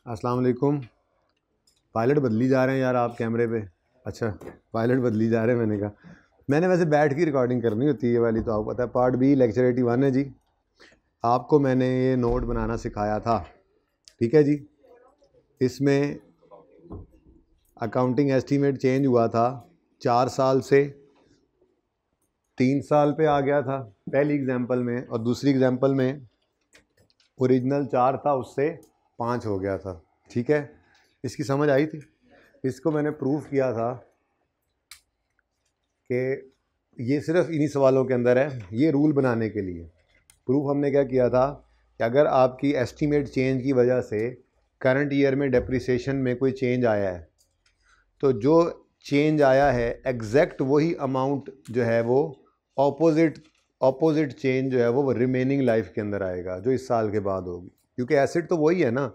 अस्सलाम वालेकुम। पायलट बदली जा रहे हैं यार आप कैमरे पे। अच्छा, पायलट बदली जा रहे हैं। मैंने कहा मैंने वैसे बैठ की रिकॉर्डिंग करनी होती है ये वाली, तो आपको पता है। पार्ट बी लेक्चर 81 है जी। आपको मैंने ये नोट बनाना सिखाया था, ठीक है जी। इसमें अकाउंटिंग एस्टीमेट चेंज हुआ था, 4 साल से 3 साल पे आ गया था पहली एग्जाम्पल में, और दूसरी एग्जाम्पल में ओरिजिनल 4 था उससे 5 हो गया था, ठीक है। इसकी समझ आई थी। इसको मैंने प्रूफ किया था कि ये सिर्फ इन्हीं सवालों के अंदर है। ये रूल बनाने के लिए प्रूफ हमने क्या किया था कि अगर आपकी एस्टीमेट चेंज की वजह से करंट ईयर में डेप्रिसिएशन में कोई चेंज आया है, तो जो चेंज आया है एग्जैक्ट वही अमाउंट जो है वो ऑपोजिट चेंज जो है वो रिमेनिंग लाइफ के अंदर आएगा, जो इस साल के बाद होगी। क्योंकि एसिड तो वही है ना,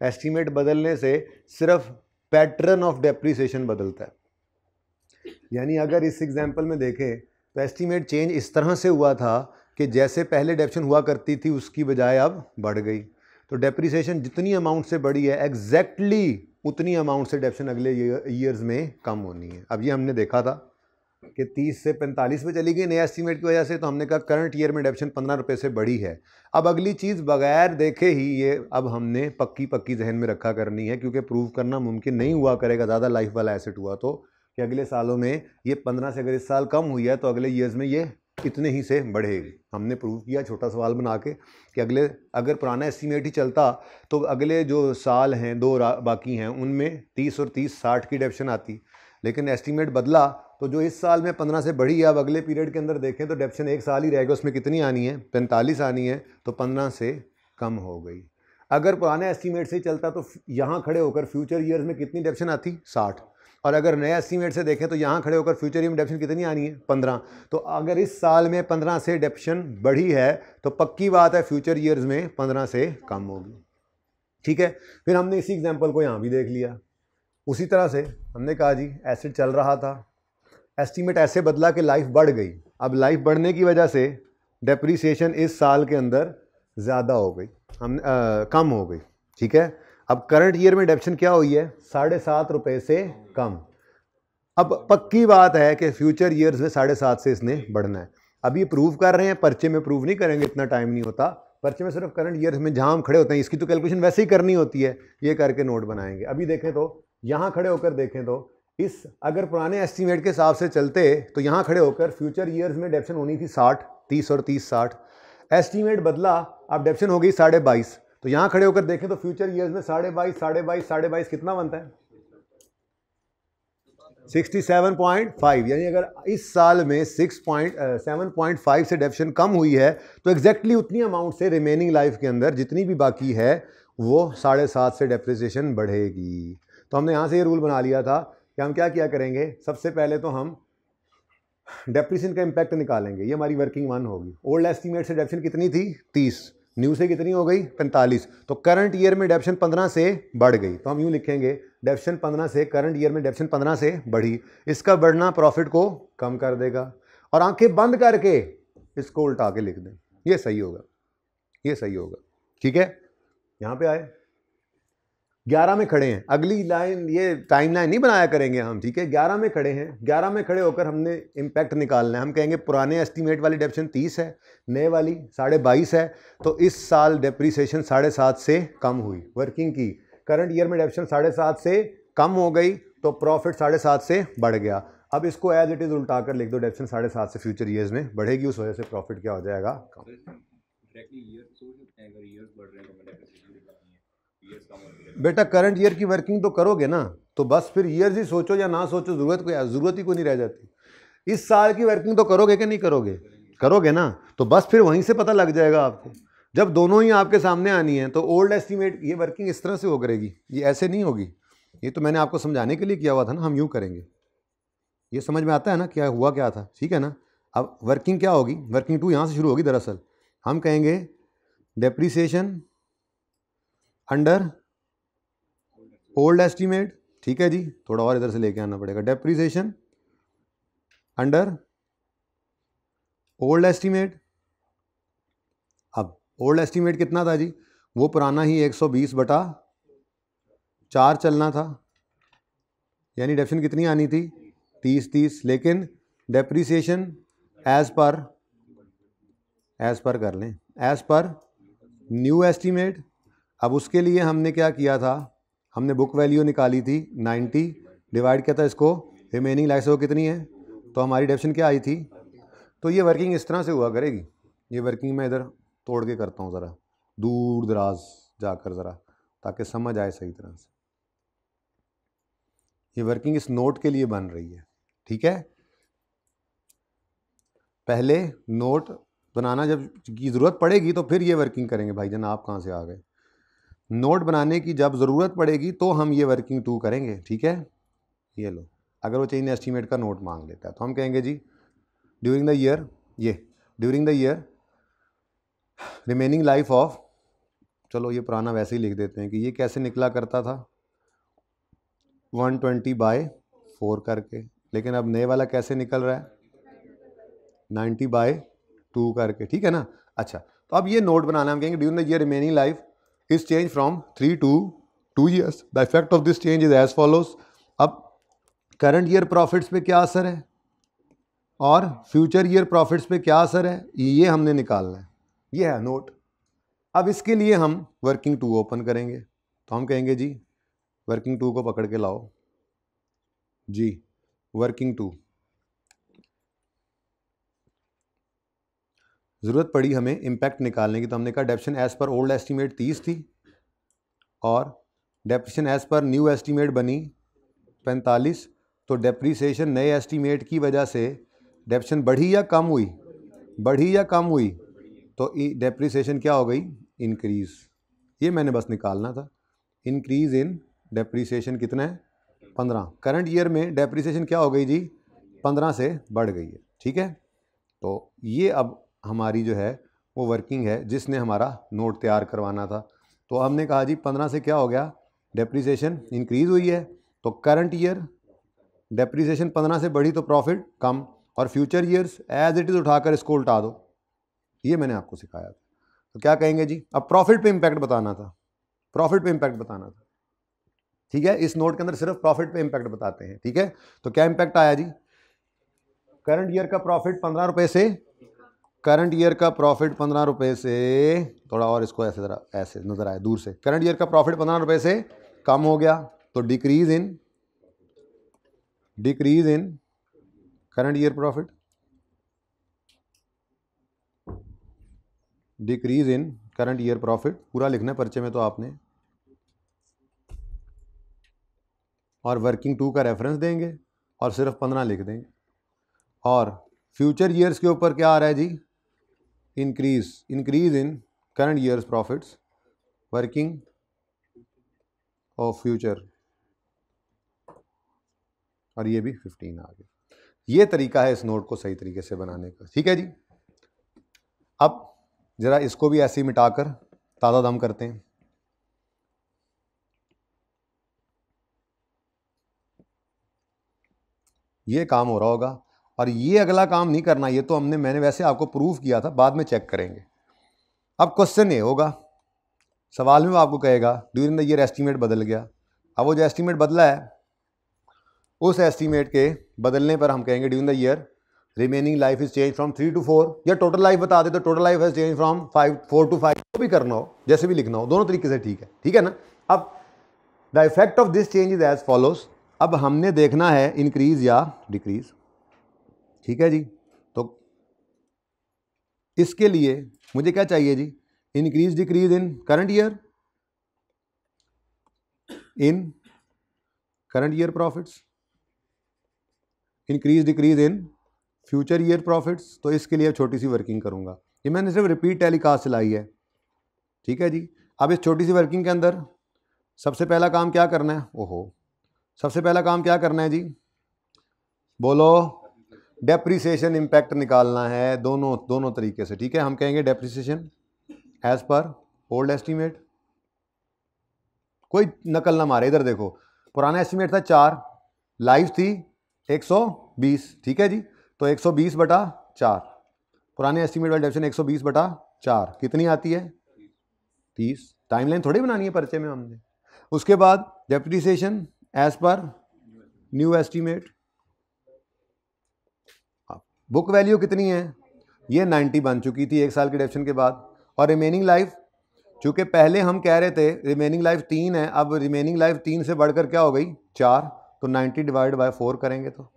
एस्टीमेट बदलने से सिर्फ पैटर्न ऑफ डेप्रिसिएशन बदलता है। यानी अगर इस एग्जाम्पल में देखें तो एस्टीमेट चेंज इस तरह से हुआ था कि जैसे पहले डेप्शन हुआ करती थी उसकी बजाय अब बढ़ गई, तो डेप्रिसिएशन जितनी अमाउंट से बढ़ी है एग्जैक्टली उतनी अमाउंट से डेप्शन अगले ईयर्स में कम होनी है। अब ये हमने देखा था कि 30 से 45 पे चली गई नए एस्टीमेट की वजह से, तो हमने कहा करंट ईयर में डेप्शन 15 रुपये से बढ़ी है। अब अगली चीज़ बगैर देखे ही ये अब हमने पक्की जहन में रखा करनी है, क्योंकि प्रूव करना मुमकिन नहीं हुआ करेगा ज़्यादा लाइफ वाला एसेट हुआ तो, कि अगले सालों में ये 15 से अगर इस साल कम हुई है तो अगले ईयर्स में ये इतने ही से बढ़ेगी। हमने प्रूव किया छोटा सवाल बना के कि अगर पुराना एस्टीमेट ही चलता तो अगले जो साल हैं दो बाकी हैं उनमें 30 और 30 60 की डेप्शन आती। लेकिन एस्टीमेट बदला तो जो इस साल में 15 से बढ़ी है, अब अगले पीरियड के अंदर देखें तो डेप्शन एक साल ही रहेगा, उसमें कितनी आनी है 45 आनी है, तो 15 से कम हो गई। अगर पुराने एस्टीमेट से ही चलता तो यहाँ खड़े होकर फ्यूचर ईयर्स में कितनी डेप्शन आती 60, और अगर नए एस्टीमेट से देखें तो यहाँ खड़े होकर फ्यूचर ईयर में डेप्शन कितनी आनी है 15। तो अगर इस साल में 15 से डेप्शन बढ़ी है तो पक्की बात है फ्यूचर ईयर्स में 15 से कम होगी, ठीक है। फिर हमने इसी एग्जाम्पल को यहाँ भी देख लिया। उसी तरह से हमने कहा जी एसिड चल रहा था, एस्टीमेट ऐसे बदला कि लाइफ बढ़ गई। अब लाइफ बढ़ने की वजह से डेप्रीसिएशन इस साल के अंदर ज़्यादा हो गई, कम हो गई, ठीक है। अब करंट ईयर में डेप्शन क्या हुई है 7.5 रुपये से कम। अब पक्की बात है कि फ्यूचर ईयर्स में 7.5 से इसने बढ़ना है। अब ये प्रूव कर रहे हैं, पर्चे में प्रूव नहीं करेंगे, इतना टाइम नहीं होता। पर्चे में सिर्फ करंट ईयर्स में जहाँ हम खड़े होते हैं इसकी तो कैलकुलेशन वैसे ही करनी होती है, ये करके नोट बनाएंगे। अभी देखें तो यहाँ खड़े होकर देखें तो इस अगर पुराने एस्टीमेट के हिसाब से चलते तो यहाँ खड़े होकर फ्यूचर ईयर्स में डेप्शन होनी थी 60, 30 और 30 60। एस्टीमेट बदला, अब डेप्शन हो गई 22.5, तो यहाँ खड़े होकर देखें तो फ्यूचर ईयर्स में 22.5 कितना बनता है 67.5। यानी अगर इस साल में 7.5 से डेप्शन कम हुई है तो एग्जैक्टली उतनी अमाउंट से रिमेनिंग लाइफ के अंदर जितनी भी बाकी है वो 7.5 से डेप्रिसिएशन बढ़ेगी। तो हमने यहाँ से ये रूल बना लिया था कि हम क्या किया करेंगे, सबसे पहले तो हम डेप्रिसिएशन का इम्पैक्ट निकालेंगे। ये हमारी वर्किंग वन होगी। ओल्ड एस्टीमेट से डेप्शन कितनी थी 30, न्यू से कितनी हो गई 45, तो करंट ईयर में डेप्शन 15 से बढ़ गई। तो हम यूँ लिखेंगे डेप्शन 15 से, करंट ईयर में डेप्शन 15 से बढ़ी, इसका बढ़ना प्रॉफिट को कम कर देगा। और आंखें बंद करके इसको उल्टा के लिख दें, ये सही होगा, ये सही होगा, ठीक है। यहाँ पे आए 11 में खड़े हैं, अगली लाइन ये टाइम लाइन नहीं बनाया करेंगे हम, ठीक है। 11 में खड़े हैं, 11 में खड़े होकर हमने इम्पैक्ट निकालना है। हम कहेंगे पुराने एस्टीमेट वाली डेप्शन 30 है, नए वाली 22.5 है, तो इस साल डेप्रीसिएशन 7.5 से कम हुई वर्किंग की। करंट ईयर में डेप्शन 7.5 से कम हो गई तो प्रॉफिट 7.5 से बढ़ गया। अब इसको एज इट इज उल्टा कर लिख दो, डेप्शन 7.5 से फ्यूचर ईयर्स में बढ़ेगी, उस वजह से प्रॉफिट क्या हो जाएगा कम। बेटा करंट ईयर की वर्किंग तो करोगे ना, तो बस फिर ईयर्स ही सोचो या ना सोचो, जरूरत ही कोई नहीं रह जाती। इस साल की वर्किंग तो करोगे कि नहीं करोगे, करोगे ना, तो बस फिर वहीं से पता लग जाएगा आपको। जब दोनों ही आपके सामने आनी है तो ओल्ड एस्टीमेट ये वर्किंग इस तरह से हो करेगी, ये ऐसे नहीं होगी। ये तो मैंने आपको समझाने के लिए किया हुआ था ना, हम यूँ करेंगे। ये समझ में आता है ना क्या हुआ क्या था, ठीक है ना। अब वर्किंग क्या होगी, वर्किंग 2 यहाँ से शुरू होगी। दरअसल हम कहेंगे डेप्रीसिएशन अंडर ओल्ड एस्टीमेट, ठीक है जी। थोड़ा और इधर से लेके आना पड़ेगा, डेप्रीसिएशन अंडर ओल्ड एस्टीमेट। अब ओल्ड एस्टीमेट कितना था जी, वो पुराना ही 120/, 4 चलना था, यानी डेप्रिसिएशन कितनी आनी थी 30, लेकिन डेप्रिसिएशन एज पर कर लें, एज पर न्यू एस्टीमेट। अब उसके लिए हमने क्या किया था, हमने बुक वैल्यू निकाली थी 90, डिवाइड किया था इसको रिमेनिंग लाइफ से, वो कितनी है, तो हमारी डेप्रिसिएशन क्या आई थी। तो ये वर्किंग इस तरह से हुआ करेगी, ये वर्किंग मैं इधर तोड़ के करता हूँ ज़रा दूर दराज जाकर ज़रा, ताकि समझ आए सही तरह से। ये वर्किंग इस नोट के लिए बन रही है, ठीक है। पहले नोट बनाना जब की ज़रूरत पड़ेगी तो फिर ये वर्किंग करेंगे। भाईजान आप कहाँ से आ गए, नोट बनाने की जब ज़रूरत पड़ेगी तो हम ये वर्किंग 2 करेंगे, ठीक है। ये लो, अगर वो चेंज एस्टीमेट का नोट मांग लेता है तो हम कहेंगे जी ड्यूरिंग द ईयर, ये during the year remaining life of, चलो ये पुराना वैसे ही लिख देते हैं कि ये कैसे निकला करता था 120/4 करके, लेकिन अब नए वाला कैसे निकल रहा है 90/2 करके, ठीक है ना। अच्छा, तो अब ये नोट बनाना, हम कहेंगे during the year remaining life is change from 3 to 2 years, the effect of this change is as follows. अब करंट ईयर प्रॉफिट्स पे क्या असर है और फ्यूचर ईयर प्रॉफिट्स पे क्या असर है, ये हमने निकालना है, ये है नोट। अब इसके लिए हम वर्किंग 2 ओपन करेंगे, तो हम कहेंगे जी वर्किंग 2 को पकड़ के लाओ जी, वर्किंग 2। ज़रूरत पड़ी हमें इम्पैक्ट निकालने की, तो हमने कहा depreciation as per old estimate 30 थी और depreciation as per new estimate बनी 45, तो डेप्रिसिएशन नए एस्टीमेट की वजह से डेप्रिसिएशन बढ़ी या कम हुई, बढ़ी या कम हुई, तो डेप्रिसिएशन क्या हो गई इंक्रीज़। ये मैंने बस निकालना था, इंक्रीज़ इन डेप्रिसिएशन कितना है 15। करंट ईयर में डेप्रिसिएशन क्या हो गई जी 15 से बढ़ गई है, ठीक है। तो ये अब हमारी जो है वो वर्किंग है जिसने हमारा नोट तैयार करवाना था। तो हमने कहा जी 15 से क्या हो गया डेप्रिसिएशन इंक्रीज़ हुई है, तो करंट ईयर डेप्रिसिएशन 15 से बढ़ी तो प्रॉफिट कम, और future years as it is उठाकर इसको उल्टा दो, ये मैंने आपको सिखाया था। तो क्या कहेंगे जी, अब प्रॉफिट पे इम्पैक्ट बताना था, प्रॉफिट पे इम्पैक्ट बताना था, ठीक है। इस नोट के अंदर सिर्फ प्रॉफिट पे इम्पैक्ट बताते हैं, ठीक है। तो क्या इम्पैक्ट आया जी, करंट ईयर का प्रॉफिट 15 रुपये से, करंट ईयर का प्रॉफिट 15 रुपये से, थोड़ा और इसको ऐसे ज़रा ऐसे नज़र आए दूर से, करंट ईयर का प्रॉफिट 15 रुपये से कम हो गया, तो decrease in current year profit, decrease in current year profit, पूरा लिखना है पर्चे में तो आपने, और वर्किंग 2 का रेफरेंस देंगे और सिर्फ 15 लिख देंगे। और फ्यूचर ईयर्स के ऊपर क्या आ रहा है जी, increase in current years profits, working of future, और ये भी 15 आ गया। ये तरीका है इस नोट को सही तरीके से बनाने का, ठीक है जी। अब जरा इसको भी ऐसे ही मिटाकर ताज़ा दम करते हैं। ये काम हो रहा होगा, और ये अगला काम नहीं करना, ये तो मैंने वैसे आपको प्रूफ किया था, बाद में चेक करेंगे। अब क्वेश्चन ये होगा, सवाल में वो आपको कहेगा ड्यूरिंग द ईयर एस्टीमेट बदल गया। अब वो जो एस्टीमेट बदला है उस एस्टीमेट के बदलने पर हम कहेंगे during the year remaining life is change from 3 to 4, या टोटल लाइफ बता दे तो total life has change from 4 to 5, तो भी करना हो जैसे भी लिखना हो, दोनों तरीके से ठीक है ना। अब the effect of this change is as follows. अब हमने देखना है इंक्रीज या डिक्रीज, ठीक है जी। तो इसके लिए मुझे क्या चाहिए जी, increase decrease in current year, in current year profits, increase decrease in future year profits. तो इसके लिए छोटी सी वर्किंग करूंगा, ये मैंने सिर्फ रिपीट टेलीकास्ट चलाई है, ठीक है जी। अब इस छोटी सी वर्किंग के अंदर सबसे पहला काम क्या करना है, सबसे पहला काम क्या करना है जी, बोलो, डेप्रिसिएशन इम्पैक्ट निकालना है, दोनों तरीके से, ठीक है। हम कहेंगे depreciation as per old estimate, कोई नकल ना मारे, इधर देखो, पुराना एस्टीमेट था 4, लाइफ थी 120, ठीक है जी। तो 120/4, पुराने एस्टीमेट वाली डेप्रिसिएशन 120/4 कितनी आती है 30। टाइमलाइन थोड़ी बनानी है पर्चे में हमने, उसके बाद depreciation as per new estimate, book value कितनी है, ये 90 बन चुकी थी 1 साल के डेप्शन के बाद। और रिमेनिंग लाइफ, चूँकि पहले हम कह रहे थे रिमेनिंग लाइफ 3 है, अब रिमेनिंग लाइफ 3 से बढ़कर क्या हो गई 4, तो 90 डिवाइड बाय 4 करेंगे तो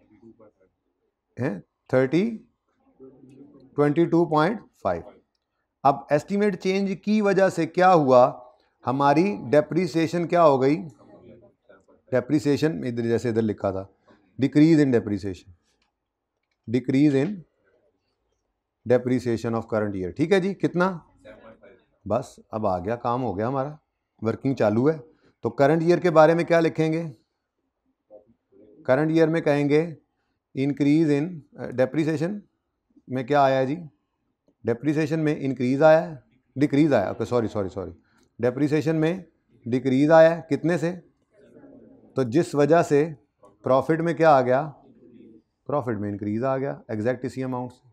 है 22.5। अब एस्टीमेट चेंज की वजह से क्या हुआ, हमारी डेप्रिसिएशन क्या हो गई, डेप्रिसिएशन इधर जैसे इधर लिखा था decrease in depreciation, decrease in depreciation of current year. ठीक है जी, कितना, बस अब आ गया, काम हो गया हमारा, वर्किंग चालू है। तो करंट ईयर के बारे में क्या लिखेंगे, करंट ईयर में कहेंगे इंक्रीज इन डेप्रिसिएशन में क्या आया है जी, डेप्रिसिएशन में इंक्रीज आया है, डिक्रीज आया, ओके सॉरी डेप्रिसिएशन में डिक्रीज आया है, कितने से, तो जिस वजह से प्रॉफिट में क्या आ गया, प्रॉफिट में इंक्रीज आ गया एग्जैक्ट इसी अमाउंट से।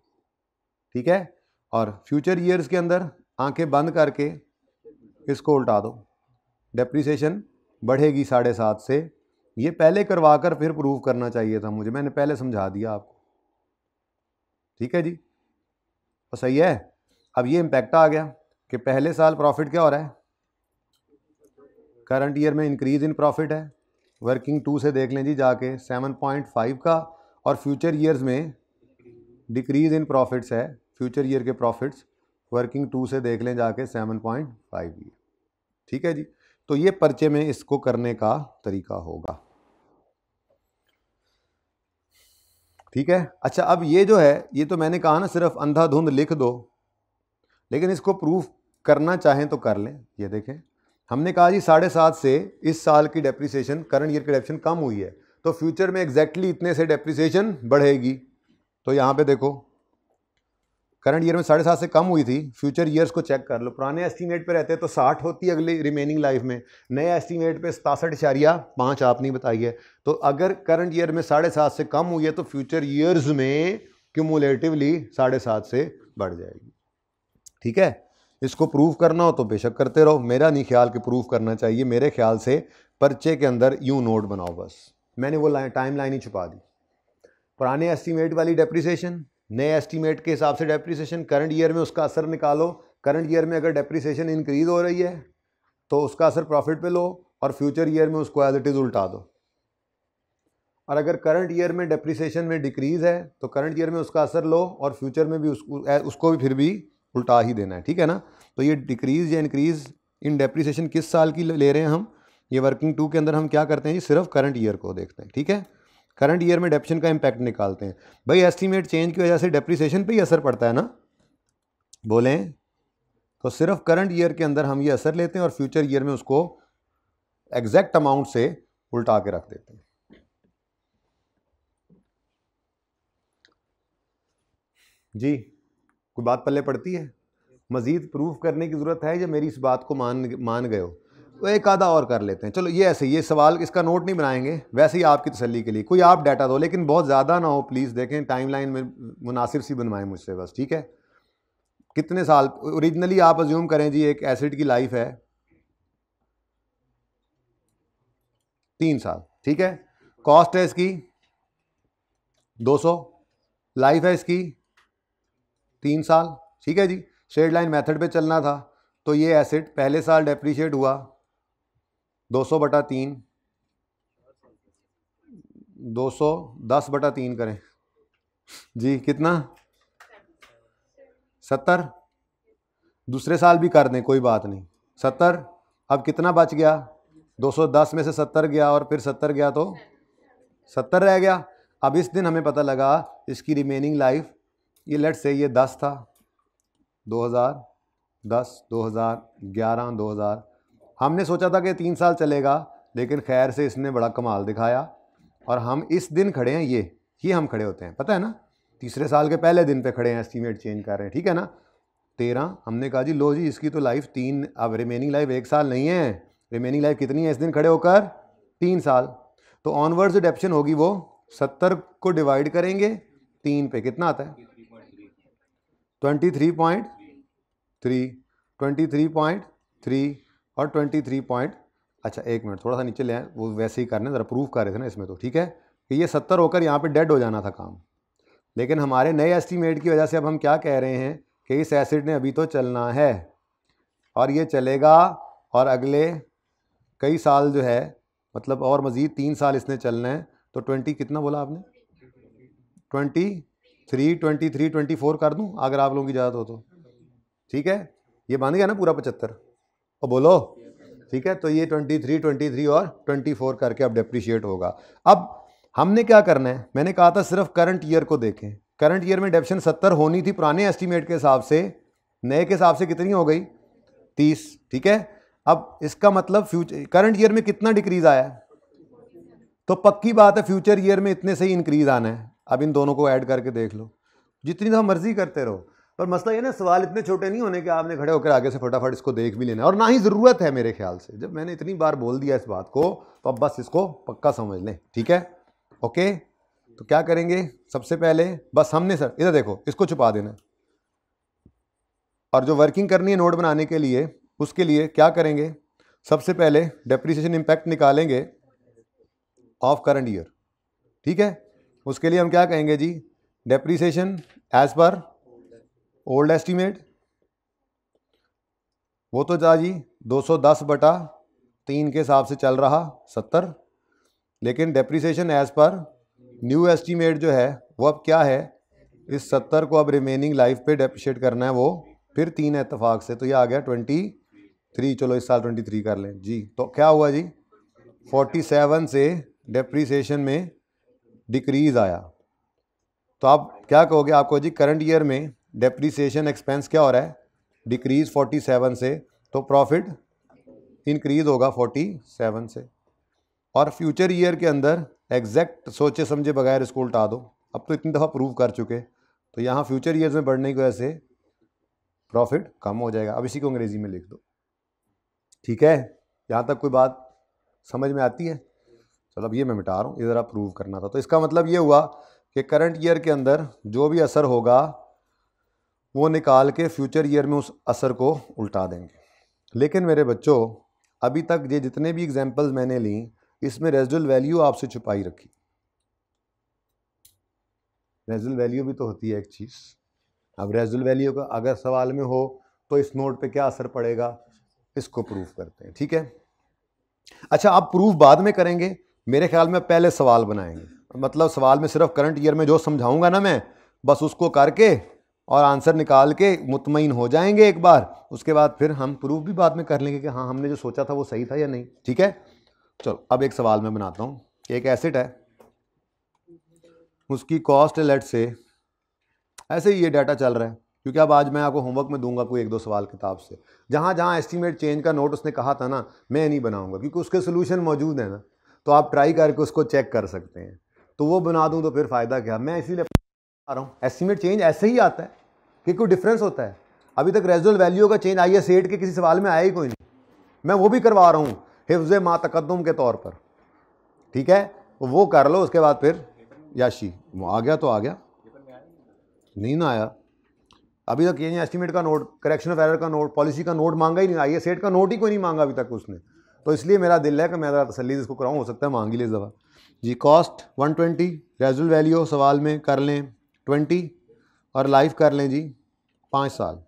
ठीक है, और फ्यूचर ईयर्स के अंदर आंखें बंद करके इसको उल्टा दो, डेप्रिसिएशन बढ़ेगी 7.5 से, ये पहले करवा कर फिर प्रूव करना चाहिए था मुझे, मैंने पहले समझा दिया आपको। ठीक है जी, तो सही है। अब ये इम्पैक्ट आ गया कि पहले साल प्रॉफिट क्या हो रहा है, करंट ईयर में इंक्रीज इन प्रॉफिट है, वर्किंग 2 से देख लें जी जाके 7.5 का, और फ्यूचर ईयर्स में डिक्रीज इन प्रॉफिट्स है, फ्यूचर ईयर के प्रॉफिट्स वर्किंग 2 से देख लें जाके 7.5 ये। ठीक है जी, तो ये पर्चे में इसको करने का तरीका होगा। ठीक है, अच्छा अब ये जो है, ये तो मैंने कहा ना सिर्फ अंधाधुंध लिख दो, लेकिन इसको प्रूफ करना चाहें तो कर लें। ये देखें, हमने कहा जी 7.5 से इस साल की डेप्रिसिएशन, करंट ईयर की डेप्रिसिएशन कम हुई है, तो फ्यूचर में एग्जैक्टली इतने से डेप्रिसिएशन बढ़ेगी। तो यहाँ पे देखो करंट ईयर में 7.5 से कम हुई थी, फ्यूचर ईयर्स को चेक कर लो, पुराने एस्टीमेट पे रहते तो 60 होती अगली रिमेनिंग लाइफ में, नए एस्टीमेट पे 67.5 आपने बताई है। तो अगर करंट ईयर में 7.5 से कम हुई है तो फ्यूचर ईयर्स में क्यूमुलेटिवली 7.5 से बढ़ जाएगी। ठीक है, इसको प्रूव करना हो तो बेशक करते रहो, मेरा नहीं ख्याल कि प्रूव करना चाहिए, मेरे ख्याल से पर्चे के अंदर यूं नोट बनाओ बस। मैंने वो टाइम लाइन ही छुपा दी, पुराने एस्टीमेट वाली डेप्रिसिएशन, नए एस्टीमेट के हिसाब से डेप्रिसिएशन, करंट ईयर में उसका असर निकालो, करंट ईयर में अगर डेप्रिसिएशन इंक्रीज हो रही है तो उसका असर प्रॉफिट पे लो, और फ्यूचर ईयर में उसको एज इट इज उल्टा दो। और अगर करंट ईयर में डेप्रिसिएशन में डिक्रीज है तो करंट ईयर में उसका असर लो, और फ्यूचर में भी उसको भी फिर भी उल्टा ही देना है। ठीक है ना, तो ये डिक्रीज या इंक्रीज इन डेप्रिसिएशन किस साल की ले रहे हैं हम, ये वर्किंग 2 के अंदर हम क्या करते हैं जी, सिर्फ करंट ईयर को देखते हैं। ठीक है, करंट ईयर में डेप्रिसिएशन का इम्पैक्ट निकालते हैं। भाई एस्टीमेट चेंज की वजह से डेप्रिसिएशन पे ही असर पड़ता है ना, बोलें, तो सिर्फ करंट ईयर के अंदर हम ये असर लेते हैं और फ्यूचर ईयर में उसको एग्जैक्ट अमाउंट से उल्टा के रख देते हैं। जी, कोई बात पल्ले पड़ती है, मजीद प्रूफ करने की ज़रूरत है या मेरी इस बात को मान गए हो, तो एक आधा और कर लेते हैं। चलो ये ऐसे, ये सवाल इसका नोट नहीं बनाएंगे, वैसे ही आपकी तसल्ली के लिए कोई आप डाटा दो, लेकिन बहुत ज़्यादा ना हो प्लीज़, देखें टाइमलाइन में मुनासिब सी बनवाएं मुझसे बस। ठीक है, कितने साल ओरिजिनली आप अज्यूम करें जी, एक एसिड की लाइफ है 3 साल। ठीक है, कॉस्ट है इसकी 200, लाइफ है इसकी 3 साल। ठीक है जी, स्ट्रेट लाइन मेथड पे चलना था, तो ये एसिड पहले साल डेप्रीशिएट हुआ 200/3, 210/3 करें जी, कितना 70, दूसरे साल भी कर दें कोई बात नहीं 70। अब कितना बच गया, 210 में से 70 गया और फिर 70 गया तो 70 रह गया। अब इस दिन हमें पता लगा इसकी रिमेनिंग लाइफ, ये लेट से ये 10 था, 2010, 2011, 2000, हमने सोचा था कि 3 साल चलेगा, लेकिन खैर से इसने बड़ा कमाल दिखाया और हम इस दिन खड़े हैं, ये हम खड़े होते हैं, पता है ना, तीसरे साल के पहले दिन पे खड़े हैं, एस्टीमेट चेंज कर रहे हैं। ठीक है ना, 13, हमने कहा जी लो जी इसकी तो लाइफ 3, अब रिमेनिंग लाइफ 1 साल नहीं है, रिमेनिंग लाइफ कितनी है इस दिन खड़े होकर 3 साल। तो ऑनवर्ड्स डेप्शन होगी वो 70 को डिवाइड करेंगे 3 पे, कितना आता है 23.3, 23.3 और 23.3, अच्छा एक मिनट, थोड़ा सा नीचे ले आए, वो वैसे ही करने ज़रा प्रूफ कर रहे थे ना इसमें, तो ठीक है कि ये 70 होकर यहाँ पे डेड हो जाना था काम, लेकिन हमारे नए एस्टीमेट की वजह से अब हम क्या कह रहे हैं कि इस एसिड ने अभी तो चलना है और ये चलेगा, और अगले कई साल जो है, मतलब और मज़ीद 3 साल इसने चलना है। तो 20 कितना बोला आपने, 23, 24 कर दूं अगर आप लोगों की इजाज़त हो तो, ठीक है। ये बन गया ना पूरा 75, और बोलो ठीक है। तो ये 23 और 24 करके अब डेप्रिशिएट होगा। अब हमने क्या करना है, मैंने कहा था सिर्फ करंट ईयर को देखें। करंट ईयर में डेप्रिसिएशन 70 होनी थी पुराने एस्टीमेट के हिसाब से, नए के हिसाब से कितनी हो गई 30, ठीक है। अब इसका मतलब फ्यूचर करंट ईयर में कितना डिक्रीज आया है, तो पक्की बात है फ्यूचर ईयर में इतने से ही इंक्रीज आना है। अब इन दोनों को ऐड करके देख लो, जितनी दफ़ा मर्जी करते रहो, पर मसला ये ना सवाल इतने छोटे नहीं होने कि आपने खड़े होकर आगे से फटाफट इसको देख भी लेना, और ना ही ज़रूरत है मेरे ख्याल से। जब मैंने इतनी बार बोल दिया इस बात को तो अब बस इसको पक्का समझ लें, ठीक है। ओके, तो क्या करेंगे सबसे पहले, बस हमने सर इधर देखो इसको छुपा देना, और जो वर्किंग करनी है नोट बनाने के लिए, उसके लिए क्या करेंगे, सबसे पहले डेप्रिसिएशन इम्पैक्ट निकालेंगे ऑफ करंट ईयर, ठीक है। उसके लिए हम क्या कहेंगे जी, depreciation as per old estimate, वो तो जा जी 210/3 के हिसाब से चल रहा 70, लेकिन depreciation as per new estimate जो है वो अब क्या है, इस 70 को अब रिमेनिंग लाइफ पे डेप्रिशिएट करना है, वो फिर 3 इत्तेफाक से, तो ये आ गया 23। चलो इस साल 23 कर लें जी। तो क्या हुआ जी, 47 से डेप्रिसिएशन में डिक्रीज आया। तो आप क्या कहोगे, आपको जी करंट ईयर में डेप्रिसिएशन एक्सपेंस क्या हो रहा है, डिक्रीज 47 से, तो प्रॉफिट इंक्रीज होगा 47 से। और फ्यूचर ईयर के अंदर एग्जैक्ट सोचे समझे बगैर इसको उल्टा दो, अब तो इतनी दफ़ा प्रूव कर चुके, तो यहाँ फ्यूचर ईयर्स में बढ़ने की वजह से प्रॉफिट कम हो जाएगा। अब इसी को अंग्रेजी में लिख दो, ठीक है। यहाँ तक कोई बात समझ में आती है? चलो अब ये मैं मिटा रहा हूँ, ये ज़रा प्रूव करना था। तो इसका मतलब ये हुआ कि करंट ईयर के अंदर जो भी असर होगा वो निकाल के फ्यूचर ईयर में उस असर को उल्टा देंगे। लेकिन मेरे बच्चों, अभी तक ये जितने भी एग्जांपल्स मैंने ली, इसमें रेजिडुअल वैल्यू आपसे छुपाई रखी। रेजिडुअल वैल्यू भी तो होती है एक चीज़। अब रेजिडुअल वैल्यू का अगर सवाल में हो तो इस नोट पे क्या असर पड़ेगा, इसको प्रूफ करते हैं, ठीक है। अच्छा, आप प्रूफ बाद में करेंगे, मेरे ख्याल में पहले सवाल बनाएंगे। मतलब सवाल में सिर्फ करंट ईयर में जो समझाऊंगा ना मैं, बस उसको करके और आंसर निकाल के मुतमईन हो जाएंगे एक बार, उसके बाद फिर हम प्रूफ भी बाद में कर लेंगे कि हाँ हमने जो सोचा था वो सही था या नहीं, ठीक है। चलो अब एक सवाल मैं बनाता हूँ। एक एसेट है, उसकी कॉस्ट लेट से, ऐसे ही ये डाटा चल रहा है, क्योंकि अब आज मैं आपको होमवर्क में दूंगा कोई 1-2 सवाल किताब से, जहाँ जहाँ एस्टीमेट चेंज का नोट उसने कहा था ना, मैं नहीं बनाऊंगा क्योंकि उसके सोल्यूशन मौजूद है ना, तो आप ट्राई करके उसको चेक कर सकते हैं। तो वो बना दूं तो फिर फ़ायदा क्या, मैं इसीलिए आ रहा हूँ। एस्टीमेट चेंज ऐसे ही आता है कि कोई डिफरेंस होता है। अभी तक रेजिडुअल वैल्यू का चेंज आई है सेट के किसी सवाल में आया ही कोई नहीं, मैं वो भी करवा रहा हूँ हिफ्ज़ मा तकद्दुम के तौर पर, ठीक है। वो कर लो, उसके बाद फिर याशी वो आ गया तो आ गया, नहीं ना आया अभी तक। ये एस्टीमेट का नोट, करेक्शन ऑफ एरर का नोट, पॉलिसी का नोट मांगा ही नहीं, आई सेट का नोट ही कोई नहीं मांगा अभी तक उसने। तो इसलिए मेरा दिल है कि मैं ज़रा तसल्ली इसको कराऊँ, हो सकता है मांगी ले इस दफ़ा जी। कॉस्ट 120, रेजिडुअल वैल्यू सवाल में कर लें 20, और लाइफ कर लें जी 5 साल।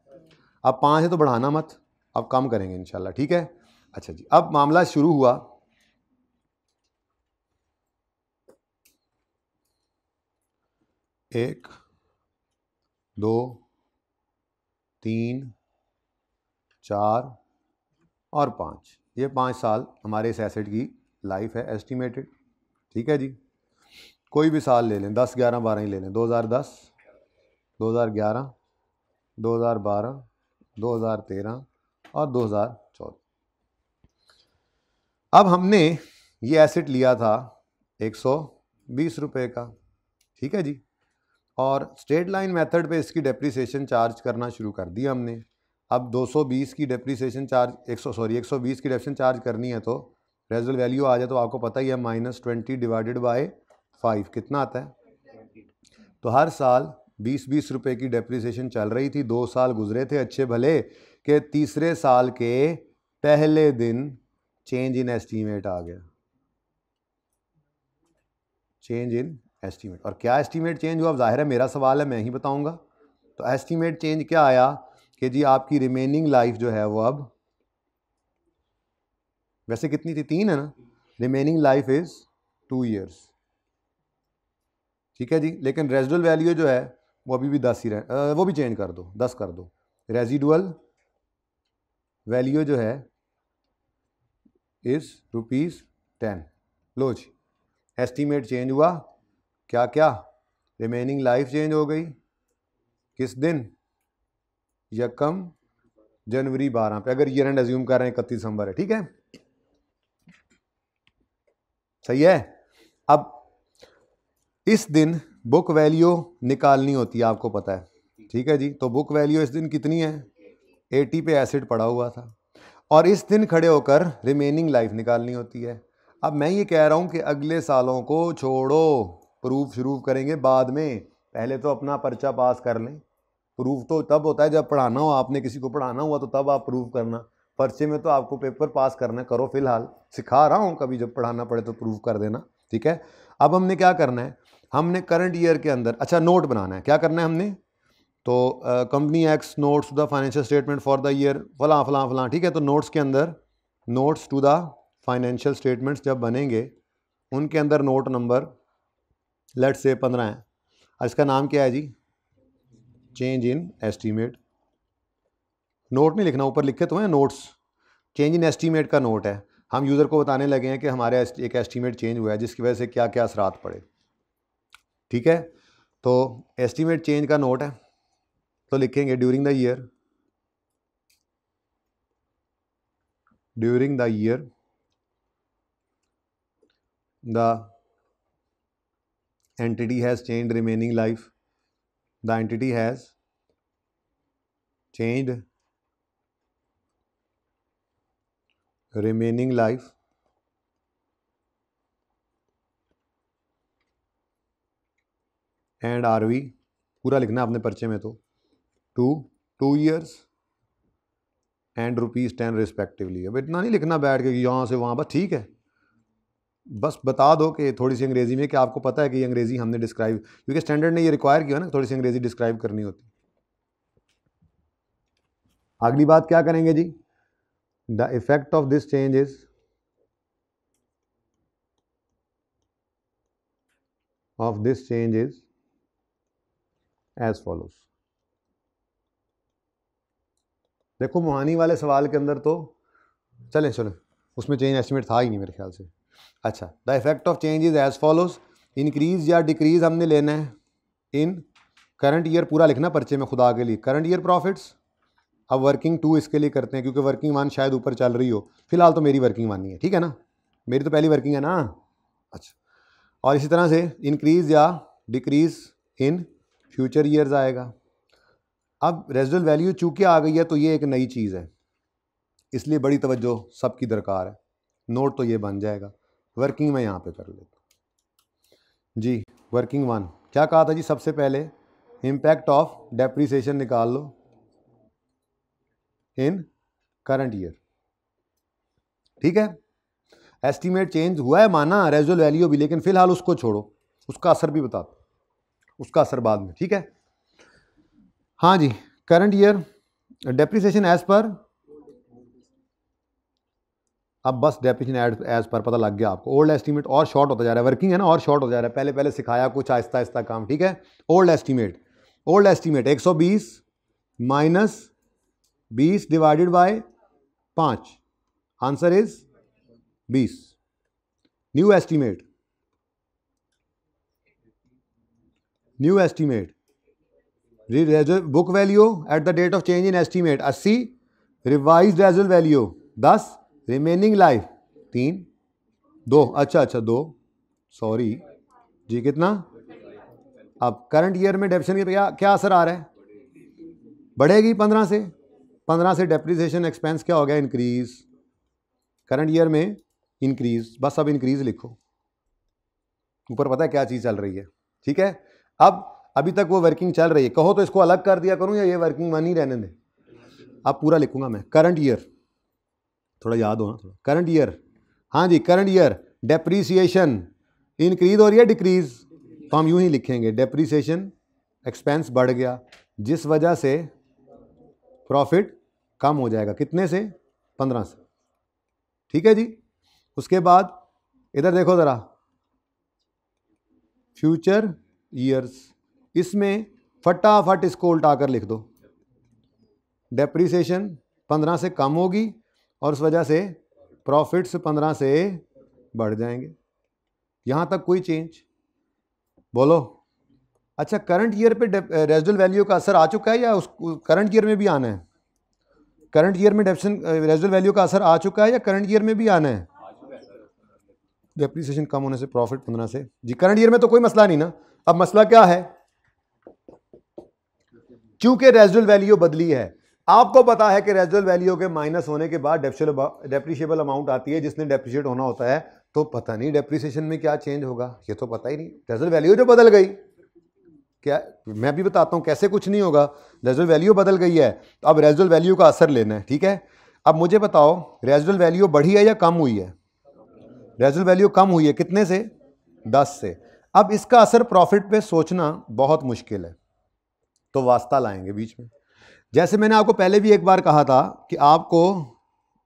अब 5 है तो बढ़ाना मत, अब कम करेंगे इंशाल्लाह, ठीक है। अच्छा जी, अब मामला शुरू हुआ। एक, 2, 3, 4 और 5, ये 5 साल हमारे इस एसेट की लाइफ है एस्टिमेटेड, ठीक है जी। कोई भी साल ले लें, 10, 11, 12 ही ले लें, 2010, 2011, 2012, 2013 और 2014। अब हमने ये एसेट लिया था 120 रुपये का, ठीक है जी, और स्ट्रेट लाइन मेथड पे इसकी डेप्रिसिएशन चार्ज करना शुरू कर दिया हमने। अब 220 की डेप्रिसिएशन चार्ज 120 की डेप्रिसिएशन चार्ज करनी है तो रेजिडुअल वैल्यू आ जाए तो आपको पता ही है -20 डिवाइडेड बाय 5 कितना आता है। तो हर साल 20-20 रुपये की डेप्रिसिएशन चल रही थी। 2 साल गुजरे थे अच्छे भले, कि तीसरे साल के पहले दिन चेंज इन एस्टीमेट आ गया, चेंज इन एस्टीमेट। और क्या एस्टीमेट चेंज हुआ? अब जाहिर है मेरा सवाल है, मैं ही बताऊंगा। तो एस्टीमेट चेंज क्या आया कि जी आपकी रिमेनिंग लाइफ जो है वो अब, वैसे कितनी थी, 3 है ना, रिमेनिंग लाइफ इज 2 years, ठीक है जी। लेकिन रेजिडुअल वैल्यू जो है वो अभी भी 10 ही रहे, वो भी चेंज कर दो, 10 कर दो। रेजिडुअल वैल्यू जो है इज ₹10। लो जी, एस्टीमेट चेंज हुआ, क्या क्या, रिमेनिंग लाइफ चेंज हो गई, किस दिन, 1 जनवरी 12 पे, अगर ईयर एंड एज्यूम कर रहे हैं 31 दिसंबर है, ठीक है, सही है। अब इस दिन बुक वैल्यू निकालनी होती है, आपको पता है, ठीक है जी। तो बुक वैल्यू इस दिन कितनी है, 80 पे एसिड पड़ा हुआ था, और इस दिन खड़े होकर रिमेनिंग लाइफ निकालनी होती है। अब मैं ये कह रहा हूँ कि अगले सालों को छोड़ो, प्रूफ शुरू करेंगे बाद में, पहले तो अपना पर्चा पास कर लें। प्रूफ तो तब होता है जब पढ़ाना हो, आपने किसी को पढ़ाना हुआ तो तब आप प्रूफ करना, पर्चे में तो आपको पेपर पास करना है, करो फिलहाल, सिखा रहा हूँ, कभी जब पढ़ाना पड़े तो प्रूफ कर देना, ठीक है। अब हमने क्या करना है, हमने करंट ईयर के अंदर अच्छा नोट बनाना है। क्या करना है हमने, तो company X notes to the financial statement for the year फलां फलां फलां, ठीक है। तो नोट्स के अंदर notes to the financial statements जब बनेंगे, उनके अंदर नोट नंबर लेट से 15 है, इसका नाम क्या है जी, चेंज इन एस्टीमेट। नोट नहीं लिखना, ऊपर लिखे तो हैं नोट्स, चेंज इन एस्टीमेट का नोट है। हम यूज़र को बताने लगे हैं कि हमारे एक एस्टीमेट चेंज हुआ है जिसकी वजह से क्या क्या असरात पड़े, ठीक है। तो एस्टीमेट चेंज का नोट है, तो लिखेंगे during the year, during the year the entity has changed remaining life, the entity has changed remaining life and are we, पूरा लिखना अपने पर्चे में, तो 2 years and ₹10 रिस्पेक्टिवली। अब इतना नहीं लिखना बैठ के यहाँ से वहाँ, बस ठीक है, बस बता दो कि थोड़ी सी अंग्रेजी में, कि आपको पता है कि ये अंग्रेजी हमने डिस्क्राइब, क्योंकि स्टैंडर्ड ने ये रिक्वायर किया ना थोड़ी सी अंग्रेजी डिस्क्राइब करनी होती। अगली बात क्या करेंगे जी, the effect of this change is, of this change is as follows. देखो मोहानी वाले सवाल के अंदर तो चलें उसमें चेंज एस्टिमेट था ही नहीं मेरे ख्याल से। अच्छा, the effect of change is as follows, increase या डिक्रीज हमने लेना है इन करंट ईयर, पूरा लिखना पर्चे में खुदा के लिए, करंट ईयर प्रॉफिट्स। अब वर्किंग 2 इसके लिए करते हैं क्योंकि वर्किंग 1 शायद ऊपर चल रही हो, फिलहाल तो मेरी वर्किंग 1 ही है, ठीक है ना, मेरी तो पहली वर्किंग है ना। अच्छा, और इसी तरह से इंक्रीज या डिक्रीज इन फ्यूचर ईयर्स आएगा। अब रेजिडुअल वैल्यू चूँकि आ गई है तो ये एक नई चीज़ है, इसलिए बड़ी तवज्जो सबकी दरकार है। नोट तो ये बन जाएगा, वर्किंग में यहाँ पे कर लेता जी। वर्किंग 1 क्या कहा था जी, सबसे पहले इम्पैक्ट ऑफ डेप्रीसिएशन निकाल लो इन करंट ईयर, ठीक है। एस्टीमेट चेंज हुआ है माना, रेजिडुअल वैल्यू भी, लेकिन फिलहाल उसको छोड़ो, उसका असर भी बता दो, उसका असर बाद में, ठीक है। हाँ जी, current year depreciation as per, अब बस डेप्रीसिएशन एज पर पता लग गया आपको। ओल्ड एस्टीमेट और शॉर्ट होता जा रहा है, वर्किंग है ना, और शॉर्ट हो जा रहा है, पहले पहले सिखाया कुछ आहिस्ता आहिस्ता काम, ठीक है। Old estimate 120 minus 20 divided by 5, answer is 20। New estimate, new estimate book value at the date of change in estimate 80, revised residual value 10, remaining life 3 2, अच्छा 2 सॉरी जी, कितना। अब करंट ईयर में डेप्रिसिएशन का क्या असर आ रहा है, बढ़ेगी 15 से डेप्रिसिएशन एक्सपेंस क्या हो गया, इंक्रीज, करंट ईयर में इंक्रीज, बस अब इंक्रीज लिखो, ऊपर पता है क्या चीज़ चल रही है, ठीक है। अब अभी तक वो वर्किंग चल रही है, कहो तो इसको अलग कर दिया करूं या ये वर्किंग 1 ही रहने दें, अब पूरा लिखूंगा मैं। करंट ईयर थोड़ा याद हो ना थोड़ा, करंट ईयर, हाँ जी करंट ईयर डेप्रीसिएशन इंक्रीज हो रही है डिक्रीज, तो हम यूं ही लिखेंगे डेप्रीसिएशन एक्सपेंस बढ़ गया जिस वजह से प्रॉफिट कम हो जाएगा, कितने से 15 से, ठीक है जी। उसके बाद इधर देखो ज़रा फ्यूचर ईयर्स, इसमें फटाफट इसको उल्टाकर लिख दो, डेप्रीसिएशन 15 से कम होगी और उस वजह से प्रॉफिट्स 15 से बढ़ जाएंगे, यहाँ तक कोई चेंज, बोलो। अच्छा करंट ईयर पे रेजिडुअल वैल्यू का असर आ चुका है या उस करंट ईयर में भी आना है? करंट ईयर में रेजिडुअल वैल्यू का असर आ चुका है या करंट ईयर में भी आना है? डेप्रीसिएशन कम होने से प्रॉफिट 15 से जी, करंट ईयर में तो कोई मसला नहीं ना। अब मसला क्या है, क्योंकि रेजिडुअल वैल्यू बदली है, आपको पता है कि रेजिडुअल वैल्यू के माइनस होने के बाद डेप्रिशिएबल अमाउंट आती है जिसने डेप्रिशिएट होना होता है, तो पता नहीं डेप्रिसिएशन में क्या चेंज होगा, ये तो पता ही नहीं, रेजिडुअल वैल्यू जो बदल गई, क्या मैं भी बताता हूं कैसे कुछ नहीं होगा, रेजिडुअल वैल्यू बदल गई है, तो अब रेजिडुअल वैल्यू का असर लेना है, ठीक है। अब मुझे बताओ रेजिडुअल वैल्यू बढ़ी है या कम हुई है? रेजिडुअल वैल्यू कम हुई है, कितने से? 10 से। अब इसका असर प्रॉफिट पे सोचना बहुत मुश्किल है, तो वास्ता लाएंगे बीच में। जैसे मैंने आपको पहले भी एक बार कहा था कि आपको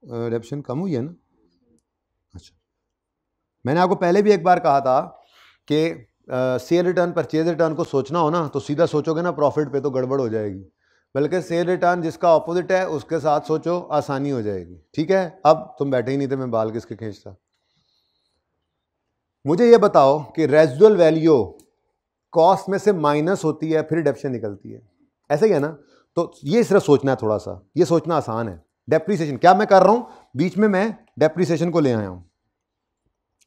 रिडक्शन कम हुई है ना, अच्छा मैंने आपको पहले भी एक बार कहा था कि सेल रिटर्न परचेज रिटर्न को सोचना हो ना तो सीधा सोचोगे ना प्रॉफिट पे तो गड़बड़ हो जाएगी, बल्कि सेल रिटर्न जिसका ऑपोजिट है उसके साथ सोचो, आसानी हो जाएगी, ठीक है। अब तुम बैठे ही नहीं थे, मैं बाल किसके खींचता। मुझे ये बताओ कि रेजिडुअल वैल्यू कॉस्ट में से माइनस होती है फिर डेप्रिसिएशन निकलती है, ऐसा ही है ना, तो ये सिर्फ सोचना है थोड़ा सा, ये सोचना आसान है। डेप्रिसिएशन क्या मैं कर रहा हूं, बीच में मैं डेप्रिसिएशन को ले आया हूं,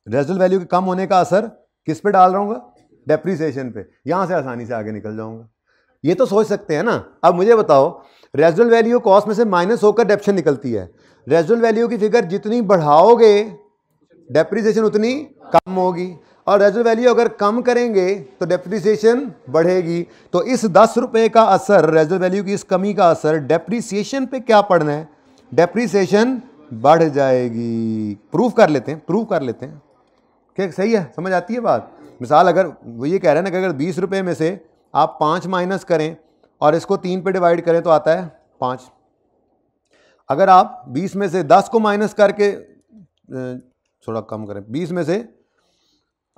रेजिडुअल वैल्यू के कम होने का असर किस पे डाल रहा हूँ, डेप्रिसिएशन पे, यहां से आसानी से आगे निकल जाऊंगा, ये तो सोच सकते हैं ना। अब मुझे बताओ रेजिडुअल वैल्यू कॉस्ट में से माइनस होकर डेप्रिसिएशन निकलती है, रेजिडुअल वैल्यू की फिगर जितनी बढ़ाओगे डेप्रिसिएशन उतनी कम होगी, और रेजिडुअल वैल्यू अगर कम करेंगे तो डेप्रिसिएशन बढ़ेगी, तो इस 10 रुपए का असर, रेजिडुअल वैल्यू की इस कमी का असर डेप्रिसिएशन पे क्या पड़ना है, डेप्रिसिएशन बढ़ जाएगी। प्रूफ कर लेते हैं, प्रूफ कर लेते हैं, क्या सही है, समझ आती है बात। मिसाल अगर वो ये कह रहे हैं ना कि अगर 20 रुपये में से आप 5 माइनस करें और इसको 3 पे डिवाइड करें तो आता है 5, अगर आप 20 में से 10 को माइनस करके थोड़ा कम करें, 20 में से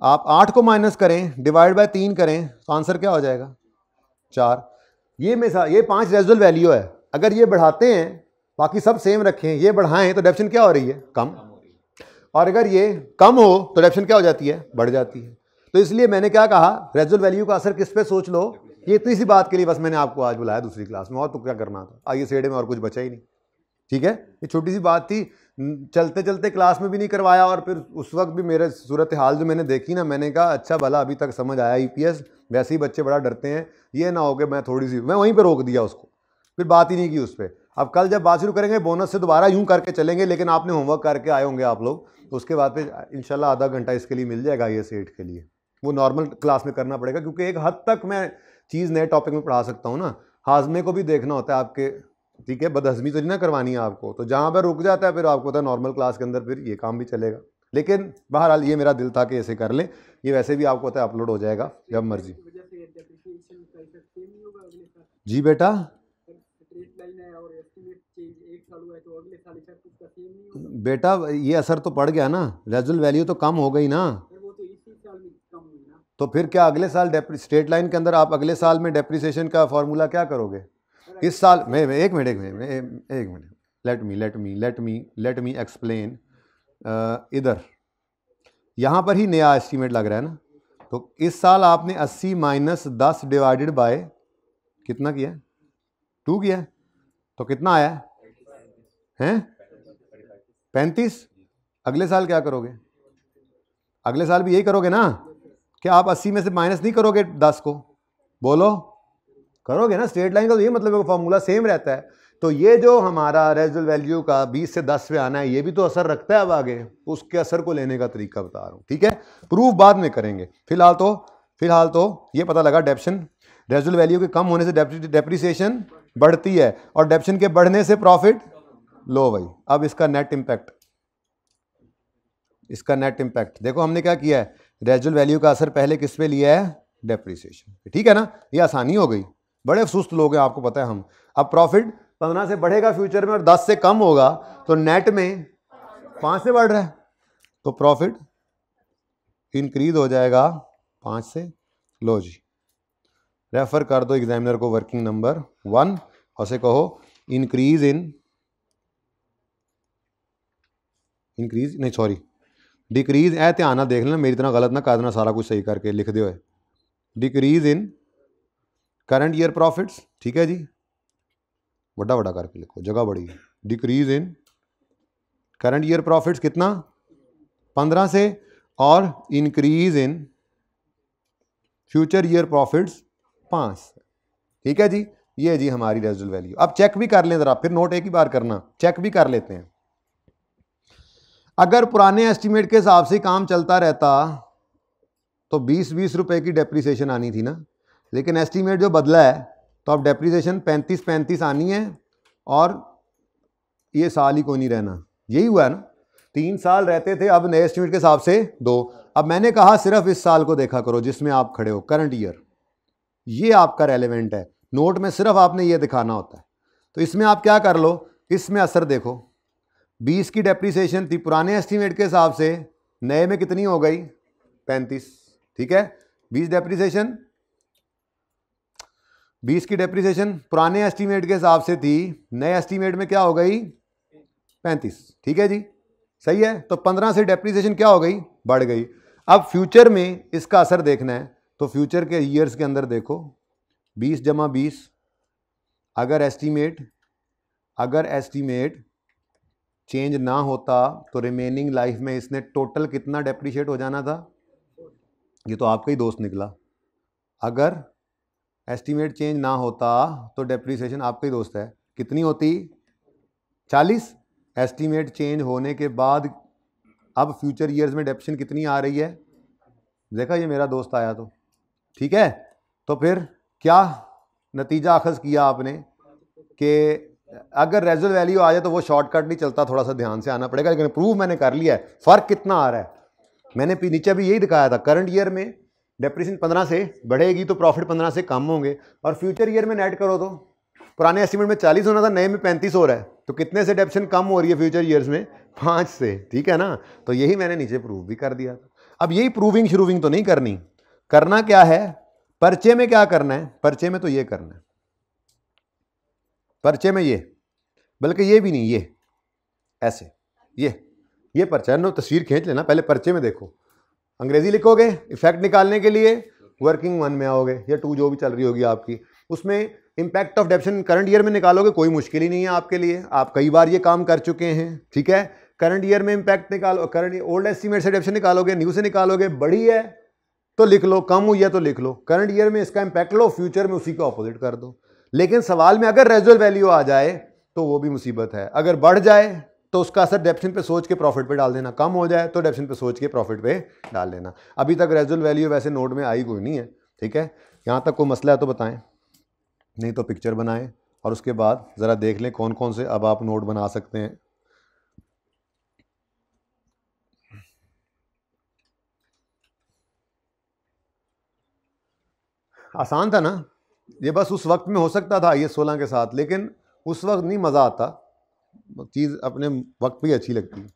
आप 8 को माइनस करें डिवाइड बाय 3 करें तो आंसर क्या हो जाएगा 4। ये 5 रेजिडुअल वैल्यू है, अगर ये बढ़ाते हैं बाकी सब सेम रखें, ये बढ़ाएं तो डेप्रिसिएशन क्या हो रही है, कम, और अगर ये कम हो तो डेप्रिसिएशन क्या हो जाती है, बढ़ जाती है। तो इसलिए मैंने क्या कहा, रेजिडुअल वैल्यू का असर किस पे सोच लो, ये इतनी सी बात के लिए बस मैंने आपको आज बुलाया दूसरी क्लास में, और तो क्या करना था, आइए सेड़े में और कुछ बचा ही नहीं, ठीक है। ये छोटी सी बात थी, चलते चलते क्लास में भी नहीं करवाया, और फिर उस वक्त भी मेरे सूरत हाल जो मैंने देखी ना, मैंने कहा अच्छा भला अभी तक समझ आया ईपीएस, वैसे ही बच्चे बड़ा डरते हैं, ये ना हो कि मैं थोड़ी सी, मैं वहीं पे रोक दिया उसको, फिर बात ही नहीं की उस पर। अब कल जब बात शुरू करेंगे बोनस से दोबारा यूं करके चलेंगे, लेकिन आपने होमवर्क करके आए होंगे आप लोग, तो उसके बाद फिर इंशाल्लाह आधा घंटा इसके लिए मिल जाएगा, ये सेट के लिए वो नॉर्मल क्लास में करना पड़ेगा, क्योंकि एक हद तक मैं चीज़ नए टॉपिक में पढ़ा सकता हूँ ना, हाजमे को भी देखना होता है आपके, ठीक है, बदहजमी तो नहीं ना करवानी है आपको, तो जहाँ पर रुक जाता है फिर आपको पता है नॉर्मल क्लास के अंदर फिर ये काम भी चलेगा। लेकिन बहरहाल ये मेरा दिल था कि ऐसे कर लें, ये वैसे भी आपको पता है अपलोड हो जाएगा जब मर्जी। जी बेटा, बेटा ये असर तो पड़ गया ना, रेजिडुअल वैल्यू तो कम हो गई ना, तो फिर क्या अगले साल स्ट्रेट लाइन के अंदर आप अगले साल में डेप्रिसिएशन का फॉर्मूला क्या करोगे इस साल में? एक मिनट लेट मी एक्सप्लेन। इधर यहाँ पर ही नया एस्टीमेट लग रहा है ना, तो इस साल आपने 80 माइनस 10 डिवाइडेड बाय कितना किया, 2 किया, तो कितना आया हैं 35। अगले साल क्या करोगे, अगले साल भी यही करोगे ना, क्या आप 80 में से माइनस नहीं करोगे 10 को, बोलो करोगे ना, स्ट्रेट लाइन का तो ये मतलब फॉर्मूला सेम रहता है। तो ये जो हमारा रेजिडुअल वैल्यू का 20 से 10 पे आना है, ये भी तो असर रखता है अब आगे, उसके असर को लेने का तरीका बता रहा हूँ, ठीक है, प्रूफ बाद में करेंगे। फिलहाल तो ये पता लगा डेप्रिसिएशन, रेजिडुअल वैल्यू के कम होने से डेप्रिसिएशन बढ़ती है, और डेप्रिसिएशन के बढ़ने से प्रॉफिट लो भाई, अब इसका नेट इम्पैक्ट, इसका नेट इम्पैक्ट देखो, हमने क्या किया है, रेजुअल वैल्यू का असर पहले किस पे लिया है, डेप्रिसिएशन, ठीक है ना, ये आसानी हो गई। बड़े सुस्त लोग हैं, आपको पता है हम। अब प्रॉफिट 15 से बढ़ेगा फ्यूचर में और 10 से कम होगा, तो नेट में 5 से बढ़ रहा है, तो प्रॉफिट इंक्रीज हो जाएगा 5 से। लो जी, रेफर कर दो एग्जामिनर को वर्किंग नंबर 1 और से कहो इंक्रीज नहीं सॉरी डिक्रीज, ए ध्यान ना देख लेना, मेरी तरह गलत ना कर देना, सारा कुछ सही करके लिख दो। Decrease in current year profits, ठीक है जी, बड़ा बड़ा करके लिखो, जगह बड़ी है। Decrease in current year profits कितना, 15 से, और increase in future year profits 5 से, ठीक है जी। ये जी हमारी रेजुअल वैल्यू। अब चेक भी कर लें जरा, फिर नोट एक ही बार करना, चेक भी कर लेते हैं। अगर पुराने एस्टीमेट के हिसाब से काम चलता रहता तो 20-20 रुपए की डेप्रिसिएशन आनी थी ना, लेकिन एस्टीमेट जो बदला है तो अब डेप्रिसिएशन 35-35 आनी है, और ये साल ही कोई नहीं रहना। यही हुआ है ना, 3 साल रहते थे, अब नए एस्टीमेट के हिसाब से 2। अब मैंने कहा सिर्फ इस साल को देखा करो जिसमें आप खड़े हो, करंट ईयर, ये आपका रेलेवेंट है। नोट में सिर्फ आपने ये दिखाना होता है। तो इसमें आप क्या कर लो, इसमें असर देखो, 20 की डेप्रिसिएशन थी पुराने एस्टीमेट के हिसाब से, नए में कितनी हो गई, 35, ठीक है। 20 डेप्रिसिएशन, 20 की डेप्रिसिएशन पुराने एस्टीमेट के हिसाब से थी, नए एस्टीमेट में क्या हो गई, 35, ठीक है जी, सही है। तो 15 से डेप्रिसिएशन क्या हो गई, बढ़ गई। अब फ्यूचर में इसका असर देखना है, तो फ्यूचर के ईयर्स के अंदर देखो, 20 जमा 20, अगर एस्टीमेट चेंज ना होता तो रिमेनिंग लाइफ में इसने टोटल कितना डेप्रिशिएट हो जाना था, ये तो आपका ही दोस्त निकला। अगर एस्टीमेट चेंज ना होता तो डेप्रिसिएशन आपका ही दोस्त है, कितनी होती, 40। एस्टीमेट चेंज होने के बाद अब फ्यूचर ईयर्स में डेप्रिसिएशन कितनी आ रही है, देखा ये मेरा दोस्त आया तो, ठीक है। तो फिर क्या नतीजा अखज़ किया आपने कि अगर रेजुअल वैल्यू आ जाए तो वो शॉर्टकट नहीं चलता, थोड़ा सा ध्यान से आना पड़ेगा। लेकिन प्रूव मैंने कर लिया है, फ़र्क कितना आ रहा है, मैंने नीचे भी यही दिखाया था। करंट ईयर में डेप्रिसिएशन 15 से बढ़ेगी तो प्रॉफिट 15 से कम होंगे, और फ्यूचर ईयर में नेट करो तो पुराने एस्टीमेट में 40 होना था, नए में 35 हो रहा है, तो कितने से डेप्रिसिएशन कम हो रही है फ्यूचर ईयर्स में, 5 से, ठीक है ना। तो यही मैंने नीचे प्रूव भी कर दिया था। अब यही प्रूविंग शुरूविंग तो नहीं करनी, करना क्या है, पर्चे में क्या करना है, पर्चे में तो ये करना है, पर्चे में ये, बल्कि ये भी नहीं, ये ऐसे, ये पर्चा है, नो तस्वीर खींच लेना, पहले पर्चे में देखो, अंग्रेजी लिखोगे, इफेक्ट निकालने के लिए वर्किंग 1 में आओगे या 2 जो भी चल रही होगी आपकी, उसमें impact of depreciation current year में निकालोगे, कोई मुश्किल ही नहीं है आपके लिए, आप कई बार ये काम कर चुके हैं, ठीक है। करंट ईयर में इंपैक्ट निकालो, करंट ओल्ड एस्टीमेट से डेप्रिसिएशन निकालोगे, न्यू से निकालोगे, बड़ी है तो लिख लो, कम हुई है तो लिख लो, करंट ईयर में इसका इंपैक्ट लो, फ्यूचर में उसी का ऑपोजिट कर दो। लेकिन सवाल में अगर रेजुअल वैल्यू आ जाए तो वो भी मुसीबत है, अगर बढ़ जाए तो उसका असर डेप्रिसिएशन पे सोच के प्रॉफिट पे डाल देना, कम हो जाए तो डेप्रिसिएशन पे सोच के प्रॉफिट पे डाल देना। अभी तक रेजुअल वैल्यू वैसे नोट में आई कोई नहीं है, ठीक है। यहाँ तक कोई मसला है तो बताएं, नहीं तो पिक्चर बनाएं और उसके बाद ज़रा देख लें कौन कौन से अब आप नोट बना सकते हैं। आसान था ना ये, बस उस वक्त में हो सकता था ये 16 के साथ, लेकिन उस वक्त नहीं मज़ा आता, चीज़ अपने वक्त पे ही अच्छी लगती है।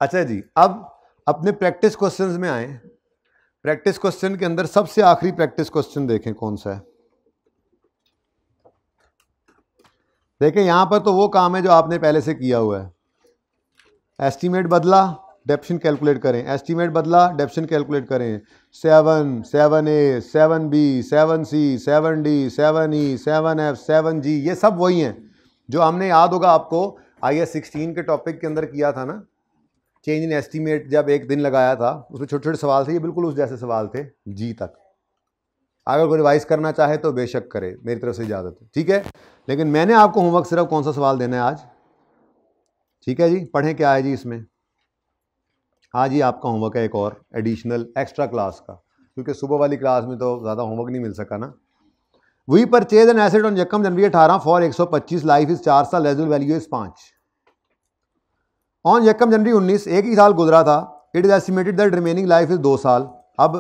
अच्छा जी, अब अपने प्रैक्टिस क्वेश्चंस में आए। प्रैक्टिस क्वेश्चन के अंदर सबसे आखिरी प्रैक्टिस क्वेश्चन देखें कौन सा है। देखें यहां पर तो वो काम है जो आपने पहले से किया हुआ है, एस्टीमेट बदला, डेप्रिसिएशन कैलकुलेट करें, एस्टीमेट बदला, डेप्रिसिएशन कैलकुलेट करें, 7, 7A, 7B, 7C, 7D, 7E, 7F, 7G, ये सब वही हैं जो हमने, याद होगा आपको, IAS 16 के टॉपिक के अंदर किया था ना, चेंज इन एस्टीमेट, जब एक दिन लगाया था उसमें छोटे छोटे सवाल थे, ये बिल्कुल उस जैसे सवाल थे जी तक। अगर कोई रिवाइज करना चाहे तो बेशक करे, मेरी तरफ से इजाज़त है, ठीक है। लेकिन मैंने आपको होमवर्क सिर्फ कौन सा सवाल देना है आज, ठीक है जी। पढ़ें क्या है जी इसमें, आज ही आपका होमवर्क है एक और एडिशनल एक्स्ट्रा क्लास का, क्योंकि सुबह वाली क्लास में तो ज़्यादा होमवर्क नहीं मिल सका ना। We purchase an asset on यकम जनवरी 18 फॉर 125, लाइफ इज 4 साल, रेजिडुअल वैल्यू इज 5। ऑन यकम जनवरी 19 एक ही साल गुजरा था, it is estimated that remaining life is 2 साल। अब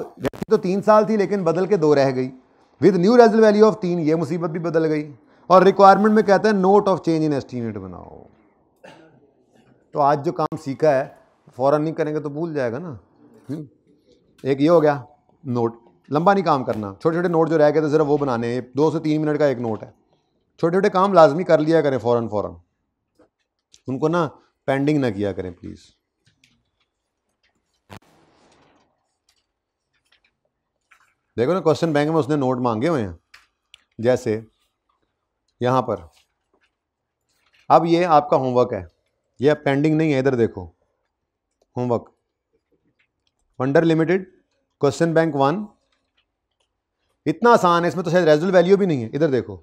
तो 3 साल थी लेकिन बदल के 2 रह गई, with new residual value of 3, ये मुसीबत भी बदल गई। और रिक्वायरमेंट में कहते हैं note of change in estimate बनाओ। तो आज जो काम सीखा है फौरन नहीं करेंगे तो भूल जाएगा ना। एक ये हो गया नोट, लंबा नहीं काम करना, छोटे छोटे नोट जो रह गए थे सिर्फ वो बनाने हैं, 2 से 3 मिनट का एक नोट है। छोटे छोटे काम लाजमी कर लिया करें फौरन फौरन, उनको ना पेंडिंग ना किया करें प्लीज। देखो ना क्वेश्चन बैंक में उसने नोट मांगे हुए हैं, जैसे यहां पर। अब ये आपका होमवर्क है, ये पेंडिंग नहीं है, इधर देखो homework, wonder limited question bank 1, इतना आसान है, इसमें तो शायद रेजिडुअल वैल्यू भी नहीं है। इधर देखो,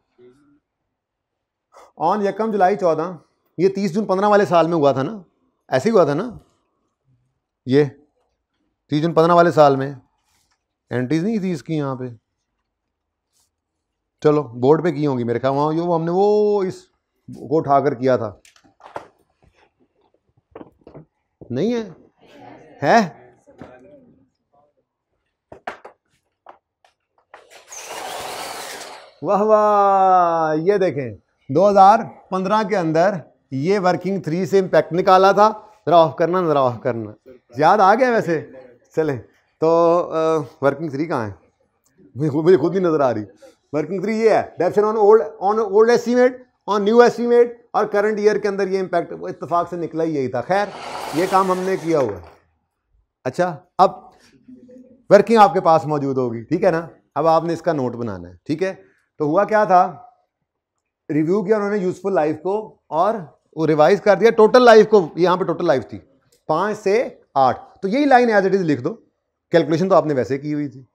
ऑन यकम जुलाई 14, ये 30 जून 15 वाले साल में हुआ था ना, ऐसे ही हुआ था ना, ये 30 जून 15 वाले साल में एंट्रीज नहीं थी इसकी यहाँ पे। चलो बोर्ड पे की होंगी मेरे ख्याल, वहाँ जो हमने वो इस को उठाकर किया था, नहीं है? वाह वाह, ये देखें 2015 के अंदर ये वर्किंग 3 से इम्पैक्ट निकाला था। जरा ऑफ करना, याद आ गया वैसे। चलें तो वर्किंग 3 कहाँ है, मुझे खुद नहीं नजर आ रही। वर्किंग 3 ये है, डेप्शन on old estimate, on new estimate और करंट ईयर के अंदर ये इम्पैक्ट इत्तेफाक से निकला ही यही था। खैर ये काम हमने किया हुआ है। अच्छा, अब वर्किंग आपके पास मौजूद होगी, ठीक है ना। अब आपने इसका नोट बनाना है, ठीक है। तो हुआ क्या था, रिव्यू किया उन्होंने यूजफुल लाइफ को और वो रिवाइज कर दिया टोटल लाइफ को। यहाँ पे टोटल लाइफ थी 5 से 8, तो यही लाइन एज इट इज लिख दो, कैलकुलेशन तो आपने वैसे की हुई थी।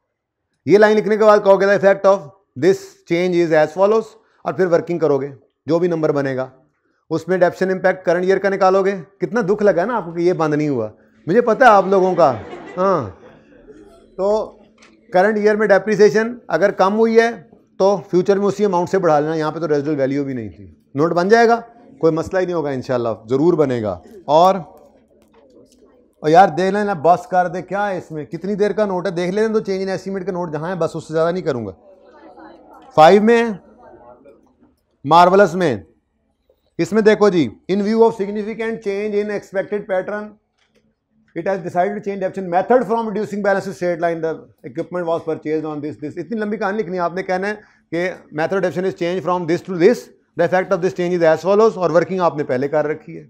ये लाइन लिखने के बाद कहोगे the effect of this change is as follows, और फिर वर्किंग करोगे, जो भी नंबर बनेगा उसमें डेप्शन इम्पैक्ट करंट ईयर का निकालोगे। कितना दुख लगा ना आपको कि ये बंद नहीं हुआ, मुझे पता है आप लोगों का। हाँ, तो करंट ईयर में डेप्रिसिएशन अगर कम हुई है तो फ्यूचर में उसी अमाउंट से बढ़ा लेना। यहाँ पे तो रेजिडुअल वैल्यू भी नहीं थी, नोट बन जाएगा, कोई मसला ही नहीं होगा, इंशाल्लाह ज़रूर बनेगा। और यार देख लेना, बस कर दे, क्या है इसमें, कितनी देर का नोट है, देख लेना तो चेंज इन एस्टीमेट का नोट जहाँ है, बस उससे ज़्यादा नहीं करूँगा। 5 में मार्वलस में, इसमें देखो जी, in view of significant change in expected pattern it has decided to change depreciation method from reducing balance to straight line, the equipment was purchased on this. इतनी लंबी कहानी लिखनी है आपने, कहना है कि method depreciation is change from this to this, the effect of this change is as follows, और वर्किंग आपने पहले कर रखी है।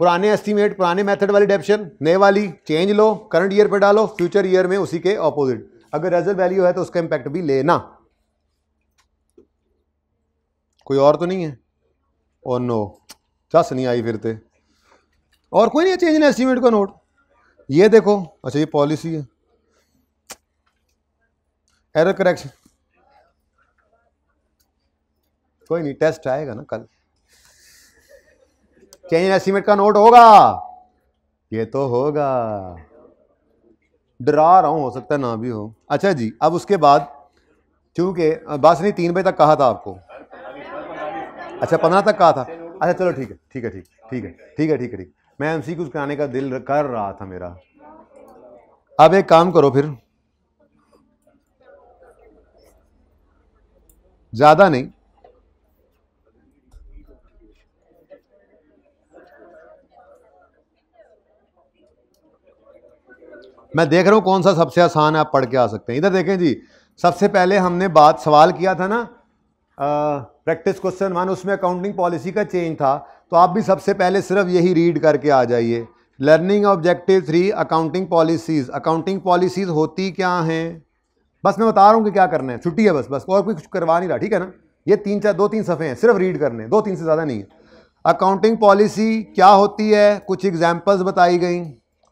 पुराने एस्टीमेट, पुराने मेथड वाली डेप्शन, नए वाली चेंज लो, करंट ईयर पे डालो, फ्यूचर ईयर में उसी के ऑपोजिट। अगर रेजल्ट वैल्यू है तो उसका इंपैक्ट भी लेना। कोई और तो नहीं है? और नो, चस नहीं आई फिर थे, और कोई नहीं है चेंज इन एस्टीमेट का नोट। ये देखो, अच्छा ये पॉलिसी है, एरर करेक्शन, कोई नहीं, टेस्ट आएगा ना कल, चेंज इन एस्टीमेट का नोट होगा, ये तो होगा, डरा रहा हूं, हो सकता है ना भी हो। अच्छा जी, अब उसके बाद चूंकि बस नहीं 3 बजे तक कहा था आपको, अच्छा 15 तक कहा था, अच्छा चलो ठीक है, मैं एमसीक्यूज कराने का दिल कर रहा था मेरा। अब एक काम करो फिर, ज्यादा नहीं, मैं देख रहा हूं कौन सा सबसे आसान है, आप पढ़ के आ सकते हैं। इधर देखें जी, सबसे पहले हमने सवाल किया था ना, प्रैक्टिस क्वेश्चन 1, उसमें अकाउंटिंग पॉलिसी का चेंज था, तो आप भी सबसे पहले सिर्फ यही रीड करके आ जाइए। Learning objective 3, accounting policies. Accounting policies होती क्या हैं, बस मैं बता रहा हूँ कि क्या करना है, छुट्टी है बस और कुछ करवा नहीं रहा, ठीक है ना। ये 2-3 सफ़े हैं, सिर्फ रीड करने, 2-3 से ज़्यादा नहीं है। अकाउंटिंग पॉलिसी क्या होती है, कुछ एग्जाम्पल्स बताई गई।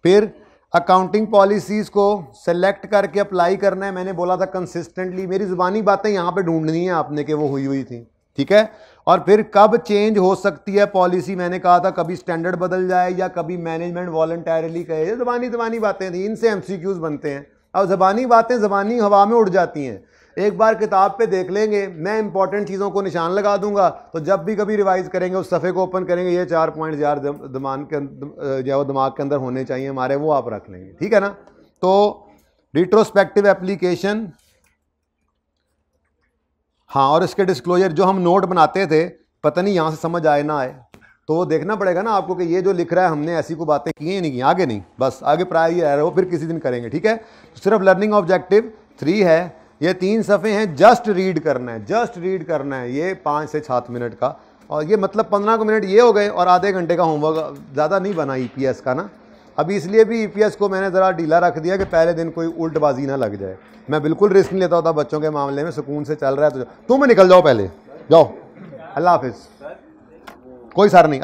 फिर अकाउंटिंग पॉलिसीज़ को सेलेक्ट करके अप्लाई करना है, मैंने बोला था कंसिस्टेंटली, मेरी ज़ुबानी बातें यहाँ पे ढूंढनी है आपने कि वो हुई थी, ठीक है। और फिर कब चेंज हो सकती है पॉलिसी, मैंने कहा था कभी स्टैंडर्ड बदल जाए या कभी मैनेजमेंट वॉलंटरली कहे, ज़ुबानी बातें थी, इनसे एमसीक्यूज बनते हैं, अब ज़बानी बातें ज़बानी हवा में उड़ जाती हैं। एक बार किताब पे देख लेंगे, मैं इंपॉर्टेंट चीज़ों को निशान लगा दूंगा, तो जब भी कभी रिवाइज़ करेंगे उस सफ़े को ओपन करेंगे, ये 4 पॉइंट यार दिमाग के अंदर होने चाहिए हमारे, वो आप रख लेंगे, ठीक है ना। तो रिट्रोस्पेक्टिव एप्लीकेशन, हाँ, और इसके डिस्क्लोजर जो हम नोट बनाते थे, पता नहीं यहाँ से समझ आए ना आए, तो वो देखना पड़ेगा ना आपको कि ये जो लिख रहा है हमने ऐसी को बातें की हैं नहीं की, आगे नहीं, बस आगे प्राय ये रह रहा हो, फिर किसी दिन करेंगे, ठीक है। सिर्फ लर्निंग ऑब्जेक्टिव 3 है, ये 3 सफ़े हैं, जस्ट रीड करना है, जस्ट रीड करना है, ये 5 से 7 मिनट का, और ये मतलब 15 मिनट ये हो गए और आधे घंटे का होमवर्क, ज़्यादा नहीं बना ईपीएस का ना। अभी इसलिए भी ईपीएस को मैंने ज़रा ढीला रख दिया कि पहले दिन कोई उल्टबाजी ना लग जाए। मैं बिल्कुल रिस्क नहीं लेता होता बच्चों के मामले में, सुकून से चल रहा है तो तुम निकल जाओ, पहले जाओ, अल्लाह हाफिज़, कोई सर नहीं।